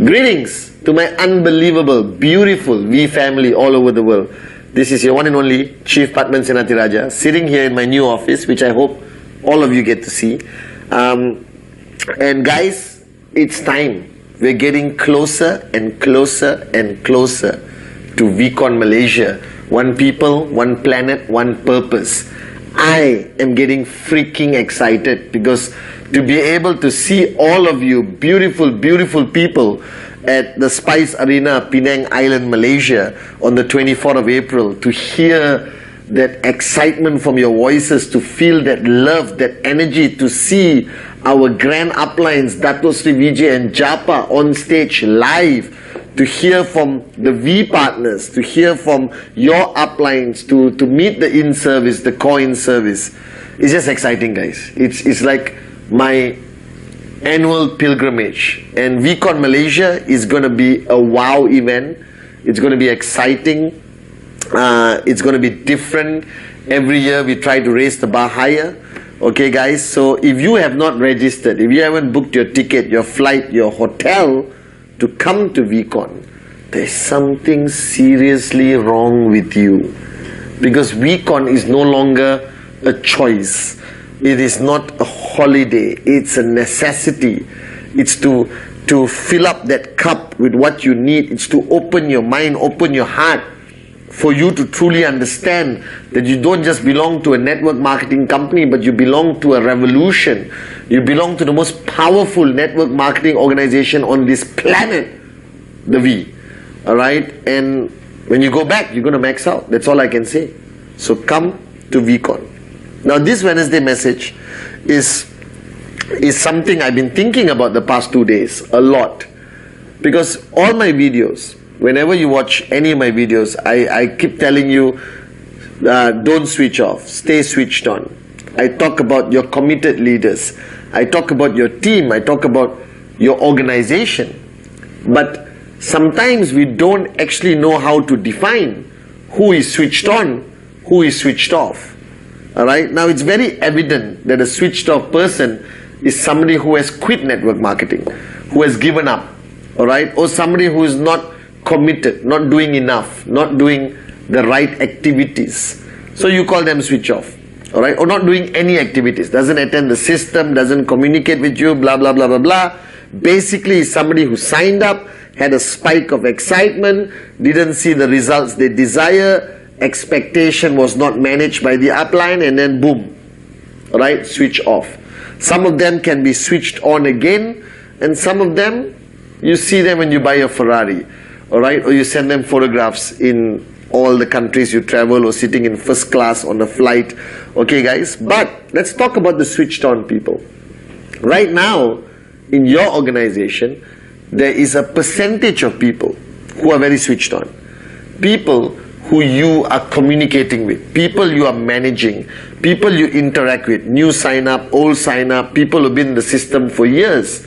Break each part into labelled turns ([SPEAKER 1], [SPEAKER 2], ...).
[SPEAKER 1] Greetings to my unbelievable, beautiful V family all over the world. This is your one and only Chief Padman Senatiraja, sitting here in my new office, which I hope all of you get to see. And guys, it's time. We're getting closer and closer and closer to VCon Malaysia. One people, one planet, one purpose. I am getting freaking excited because to be able to see all of you beautiful, beautiful people at the Spice Arena, Penang Island, Malaysia on the 24th of April, to hear that excitement from your voices, to feel that love, that energy, to see our grand uplines, Dato Sri Vijay and Japa on stage live, to hear from the V partners, to hear from your uplines, to meet the in-service, the core in-service. It's just exciting, guys. It's like my annual pilgrimage. And VCon Malaysia is going to be a wow event. It's going to be exciting. It's going to be different. Every year we try to raise the bar higher. Okay, guys? So if you have not registered, if you haven't booked your ticket, your flight, your hotel to come to VCon, there's something seriously wrong with you. Because VCon is no longer a choice. It is not a holiday. It's a necessity. It's to fill up that cup with what you need. It's to open your mind, open your heart, for you to truly understand that you don't just belong to a network marketing company, but you belong to a revolution. You belong to the most powerful network marketing organization on this planet, the V. Alright? And when you go back, you're going to max out. That's all I can say. So come to VCon. Now this Wednesday message is something I've been thinking about the past 2 days a lot. Because all my videos, whenever you watch any of my videos, I keep telling you, don't switch off, stay switched on. I talk about your committed leaders. I talk about your team. I talk about your organization. But sometimes we don't actually know how to define who is switched on, who is switched off. Alright, now it's very evident that a switched off person is somebody who has quit network marketing, who has given up, alright, or somebody who is not committed, not doing enough, not doing the right activities. So you call them switch off, alright, or not doing any activities, doesn't attend the system, doesn't communicate with you, blah blah blah blah blah. Basically somebody who signed up, had a spike of excitement, didn't see the results they desire, expectation was not managed by the upline, and then boom, right, switch off. Some of them can be switched on again, and some of them, you see them when you buy a Ferrari, alright, or you send them photographs in all the countries you travel, or sitting in first class on a flight. Okay, guys, but let's talk about the switched on people. Right now, in your organization, there is a percentage of people who are very switched on. People who you are communicating with, people you are managing, people you interact with, new sign up, old sign up, people who've been in the system for years.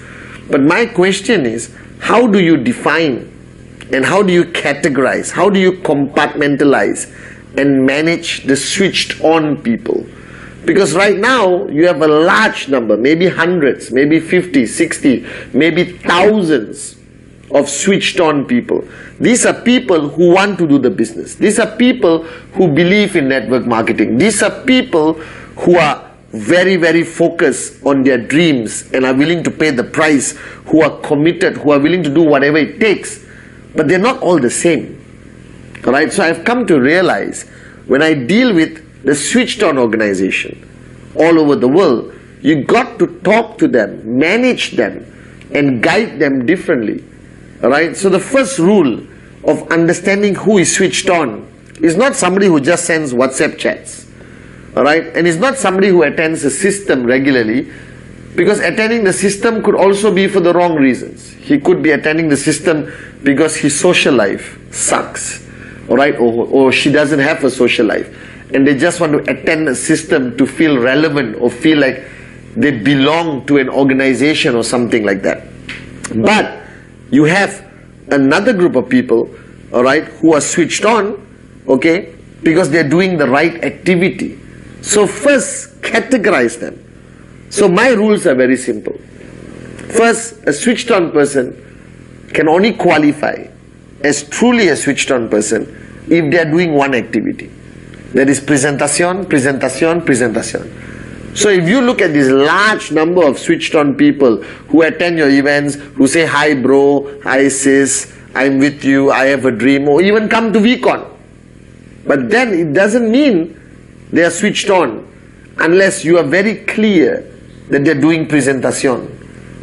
[SPEAKER 1] But my question is, how do you define and how do you categorize, how do you compartmentalize and manage the switched on people? Because right now you have a large number, maybe hundreds, maybe 50, 60, maybe thousands of switched on people. These are people who want to do the business. These are people who believe in network marketing. These are people who are very, very focused on their dreams and are willing to pay the price, who are committed, who are willing to do whatever it takes. But they're not all the same. Alright, so I've come to realize when I deal with the switched on organization all over the world, you got to talk to them, manage them, and guide them differently. Alright, so the first rule of understanding who is switched on is not somebody who just sends WhatsApp chats. Alright, and it's not somebody who attends a system regularly, because attending the system could also be for the wrong reasons. He could be attending the system because his social life sucks, alright, or she doesn't have a social life, and they just want to attend a system to feel relevant or feel like they belong to an organization or something like that. But you have another group of people, alright, who are switched on, okay, because they're doing the right activity. So first, categorize them. So my rules are very simple. First, a switched on person can only qualify as truly a switched on person if they are doing one activity. That is presentation, presentation, presentation. So if you look at this large number of switched on people who attend your events, who say, hi bro, hi sis, I'm with you, I have a dream, or even come to VCon. But then it doesn't mean they are switched on unless you are very clear that they're doing presentation.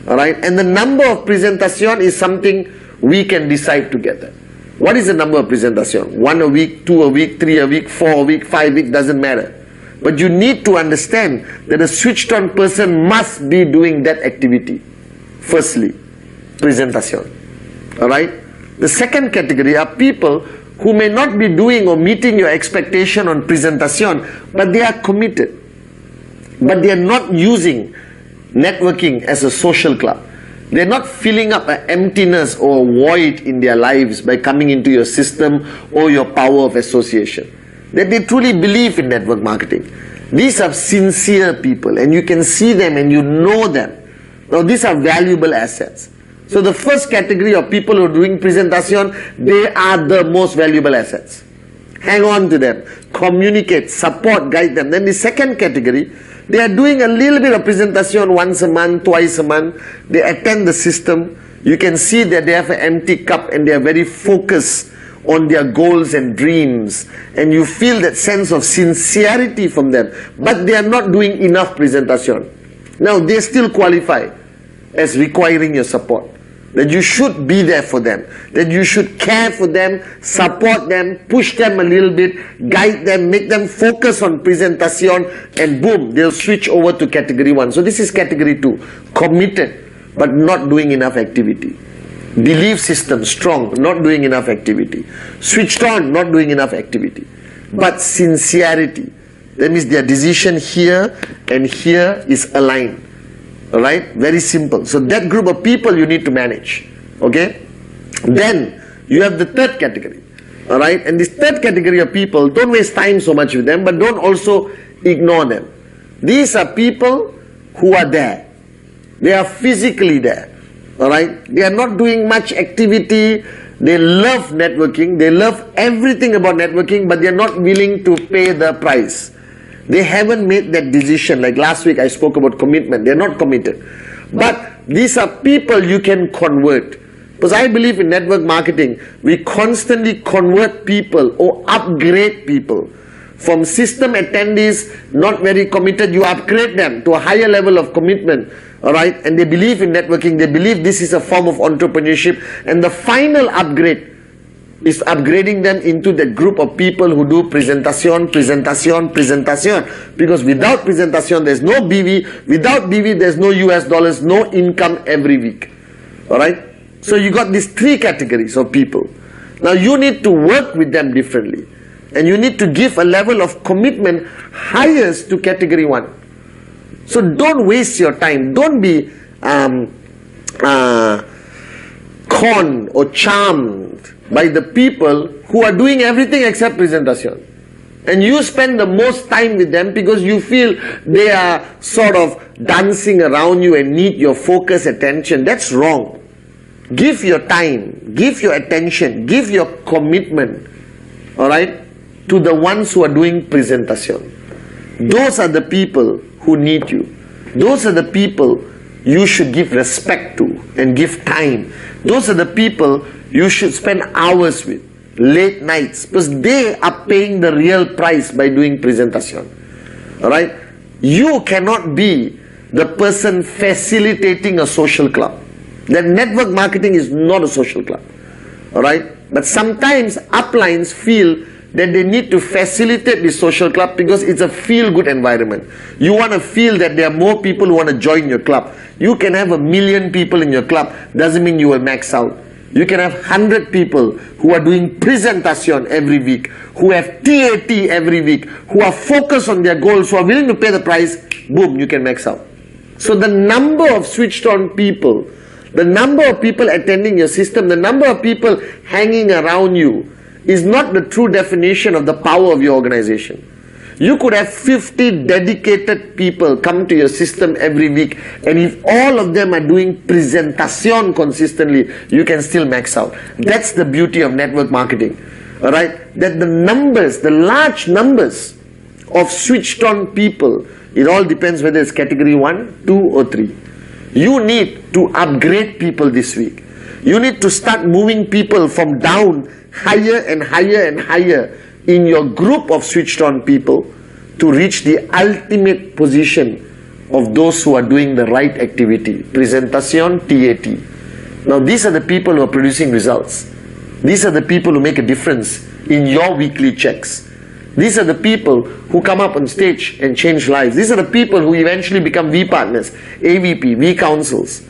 [SPEAKER 1] Alright? And the number of presentation is something we can decide together. What is the number of presentation? 1 a week, 2 a week, 3 a week, 4 a week, 5 a week, doesn't matter. But you need to understand that a switched on person must be doing that activity. Firstly, presentation. Alright? The second category are people who may not be doing or meeting your expectation on presentation, but they are committed. But they are not using networking as a social club. They're not filling up an emptiness or a void in their lives by coming into your system or your power of association. That they truly believe in network marketing. These are sincere people, and you can see them and you know them. Now these are valuable assets. So the first category of people who are doing presentation, they are the most valuable assets. Hang on to them, communicate, support, guide them. Then the second category, they are doing a little bit of presentation once a month, twice a month. They attend the system. You can see that they have an empty cup and they are very focused on their goals and dreams. And you feel that sense of sincerity from them. But they are not doing enough presentation. Now they still qualify as requiring your support. That you should be there for them, that you should care for them, support them, push them a little bit, guide them, make them focus on presentation, and boom, they'll switch over to category 1. So this is category 2, committed but not doing enough activity. Belief system strong, not doing enough activity. Switched on, not doing enough activity. But sincerity, that means their decision here and here is aligned. Alright, very simple. So that group of people you need to manage. Okay, then you have the third category. Alright, and this third category of people, don't waste time so much with them, but don't also ignore them. These are people who are there. They are physically there. Alright, they are not doing much activity. They love networking, they love everything about networking, but they are not willing to pay the price. They haven't made that decision. Like last week I spoke about commitment. They're not committed. But these are people you can convert. Because I believe in network marketing, we constantly convert people or upgrade people. From system attendees, not very committed, you upgrade them to a higher level of commitment. Alright? And they believe in networking. They believe this is a form of entrepreneurship. And the final upgrade is upgrading them into the group of people who do presentation, presentation, presentation. Because without presentation, there's no BV. Without BV, there's no US dollars, no income every week. Alright? So you got these three categories of people. Now you need to work with them differently. And you need to give a level of commitment highest to category 1. So don't waste your time. Don't be conned or charmed by the people who are doing everything except presentation. And you spend the most time with them because you feel they are sort of dancing around you and need your focus, attention. That's wrong. Give your time, give your attention, give your commitment, alright, to the ones who are doing presentation. Those are the people who need you. Those are the people you should give respect to and give time. Those are the people you should spend hours with, late nights, because they are paying the real price by doing presentation. Alright? You cannot be the person facilitating a social club. That network marketing is not a social club. Alright? But sometimes uplines feel that they need to facilitate the social club because it's a feel-good environment. You want to feel that there are more people who want to join your club. You can have 1 million people in your club, doesn't mean you will max out. You can have 100 people who are doing presentation every week, who have TAT every week, who are focused on their goals, who are willing to pay the price, boom, you can max out. So the number of switched on people, the number of people attending your system, the number of people hanging around you is not the true definition of the power of your organization. You could have 50 dedicated people come to your system every week, and if all of them are doing presentation consistently, you can still max out. That's the beauty of network marketing. Alright? That the numbers, the large numbers of switched on people, it all depends whether it's category 1, 2 or 3. You need to upgrade people this week. You need to start moving people from down higher and higher and higher in your group of switched on people to reach the ultimate position of those who are doing the right activity. Presentation, TAT. Now these are the people who are producing results. These are the people who make a difference in your weekly checks. These are the people who come up on stage and change lives. These are the people who eventually become V partners, AVP, V councils.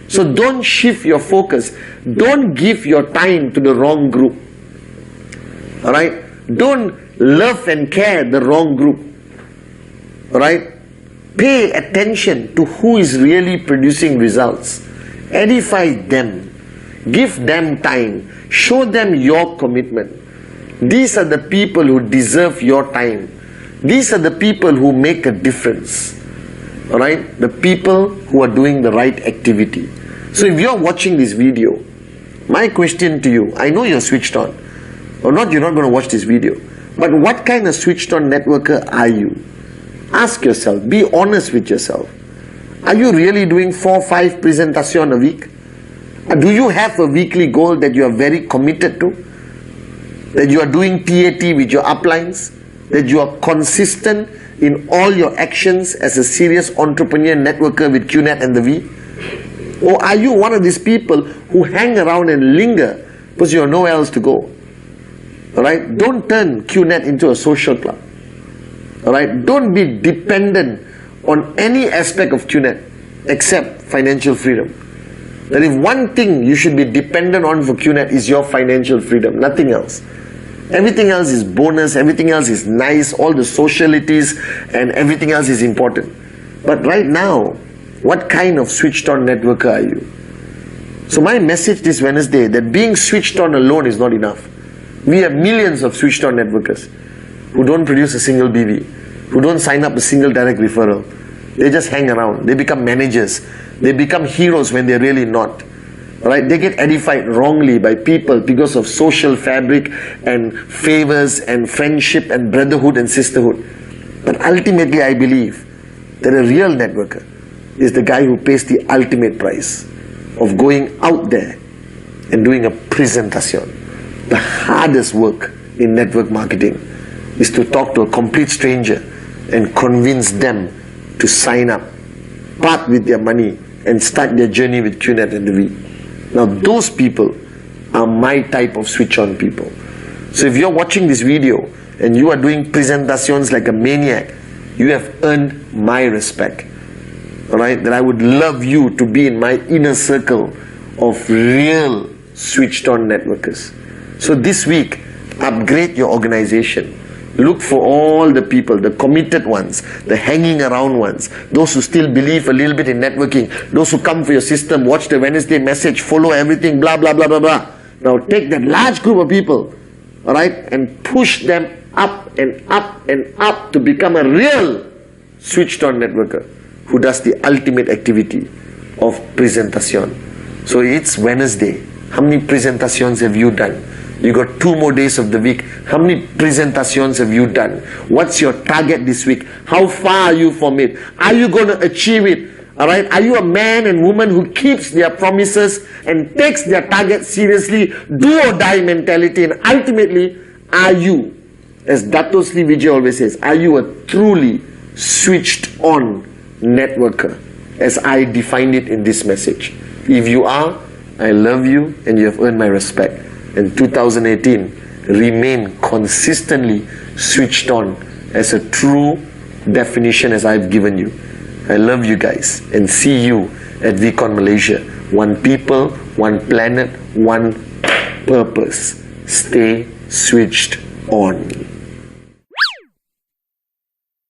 [SPEAKER 1] So don't shift your focus. Don't give your time to the wrong group. Alright? Don't love and care the wrong group. Alright? Pay attention to who is really producing results. Edify them. Give them time. Show them your commitment. These are the people who deserve your time. These are the people who make a difference. Alright? The people who are doing the right activity. So if you're watching this video, my question to you, I know you're switched on. Or not, you're not going to watch this video. But what kind of switched on networker are you? Ask yourself, be honest with yourself. Are you really doing 4-5 presentation a week? Do you have a weekly goal that you are very committed to? That you are doing TAT with your uplines? That you are consistent in all your actions as a serious entrepreneur networker with QNet and the V? Or are you one of these people who hang around and linger because you have nowhere else to go? Alright? Don't turn QNet into a social club. Alright? Don't be dependent on any aspect of QNet except financial freedom. That if one thing you should be dependent on for QNet is your financial freedom, nothing else. Everything else is bonus, everything else is nice, all the socialities and everything else is important. But right now, what kind of switched on networker are you? So my message this Wednesday, that being switched on alone is not enough. We have millions of switched on networkers who don't produce a single BV, who don't sign up a single direct referral. They just hang around. They become managers. They become heroes when they're really not. Right? They get edified wrongly by people because of social fabric and favors and friendship and brotherhood and sisterhood. But ultimately I believe that a real networker is the guy who pays the ultimate price of going out there and doing a presentation. The hardest work in network marketing is to talk to a complete stranger and convince them to sign up, part with their money and start their journey with QNet and the V. Now those people are my type of switch on people. So if you're watching this video and you are doing presentations like a maniac, you have earned my respect. Alright, that I would love you to be in my inner circle of real switched on networkers. So this week, upgrade your organization. Look for all the people, the committed ones, the hanging around ones, those who still believe a little bit in networking, those who come for your system, watch the Wednesday message, follow everything, blah, blah, blah, blah, blah. Now take that large group of people, alright, and push them up and up and up to become a real switched on networker who does the ultimate activity of presentation. So it's Wednesday. How many presentations have you done? You got 2 more days of the week. How many presentations have you done? What's your target this week? How far are you from it? Are you going to achieve it? Alright? Are you a man and woman who keeps their promises and takes their target seriously? Do or die mentality. And ultimately, are you, as Dato Sri Vijay always says, are you a truly switched on networker, as I defined it in this message? If you are, I love you and you have earned my respect. In 2018, remain consistently switched on as a true definition as I've given you. I love you guys and see you at VCon Malaysia. One people, one planet, one purpose. Stay switched on.